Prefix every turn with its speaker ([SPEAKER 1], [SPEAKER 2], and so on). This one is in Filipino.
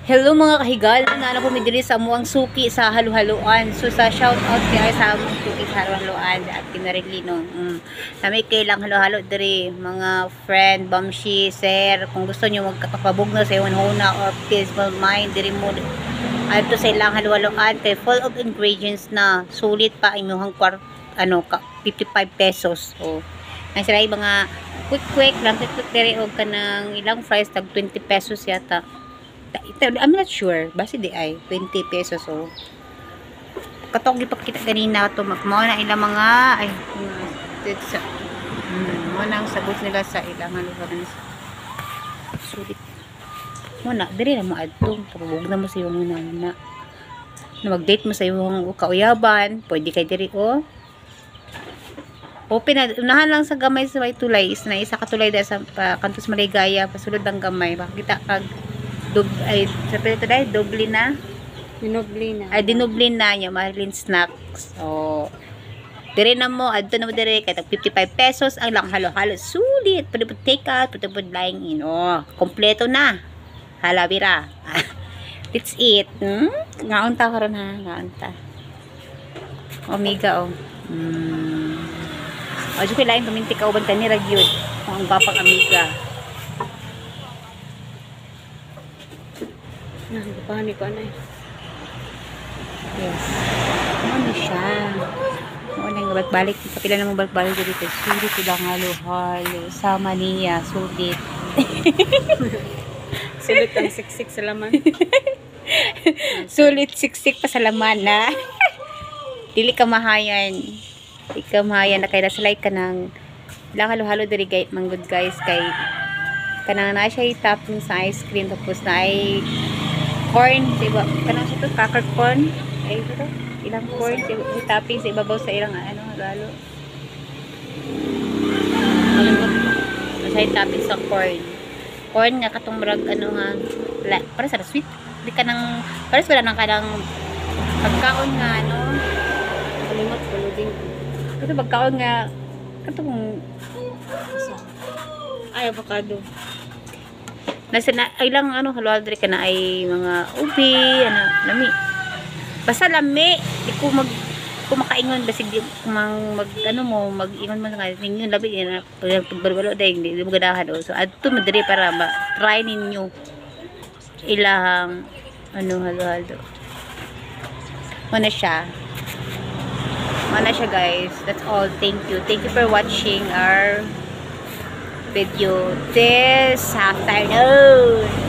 [SPEAKER 1] Hello mga kahigal, na po midiri sa muang suki sa halu-haluan. So sa shout out kay sa muang suki sa halu-haluan at kinarilli no. Nami kailang halu-halo diri mga friend, bamshi, sir, kung gusto niyo magkakapabog na sa iwan huna or peaceful mind diri mo. Adto sa ilang halu-haluan kay full of ingredients na sulit pa inyong 55 pesos. So ang sila mga quick lang diri og kanang ilang fries tag 20 pesos yata. I'm not sure. Basi di ay 20 pesos so. Katong gipakita ganina to mao na ilang mga ay sa mo nang sagot nila sa ilang haluhaluan. Sulit. Mo na diri na mo adto kapabog na mo sa imong una na mag-date mo sa imong kauyaban, pwede kay diri o. Open na unahan lang sa gamay sa may tulay is na isa ka tulay da sa Kantos Maligaya pasulod ang gamay makita kag doble na dinubli na niya Marilyn Snacks. So dire na mo adto na mo dire kay 55 pesos ang lang halo-halo sulit pwede po take out pwede po lying in kompleto na halabira. That's it. Ngaon ta karon ha ngaon ta Omega Ojo kay lain tuminti ka uban tani ra gyud ang papang amiga.
[SPEAKER 2] Pani ko na.
[SPEAKER 1] Yes. Ano siya? Ano nga balik kapila na mo balik dito. Sulit lang halo-halo. Sama niya. Sulit.
[SPEAKER 2] Sulit ang siksik sa laman.
[SPEAKER 1] Sulit siksik pa sa laman na. Dili ka mahayan. Dili ka mahayan na kay nasalay ka ng lang halo-halo diri manggod guys kay kanang na siya i-topping sa ice cream tapos na ay corn, diba? Kanang siya to, cracker corn. Ay, ito ilang corn, si topping sa ibabaw sa ilang, lalo. Siya topping sa corn. Corn nga, katong marag, para sa sweet. Di ka nang, para sa wala nang kanang pagkaon nga,
[SPEAKER 2] Kalimot, kuluding.
[SPEAKER 1] Ito pagkaon nga, katong,
[SPEAKER 2] ay, avocado.
[SPEAKER 1] nasa na ilang halo-halo diri kana ay mga ubi lami basta lami di ko kumakaingon basig di mag-ingon man nga ninyo labi na pagbarbalo dai di mo ganahan so adto mo diri para try ninyo ilang halo-halo mana siya guys. That's all. Thank you for watching our video this afternoon.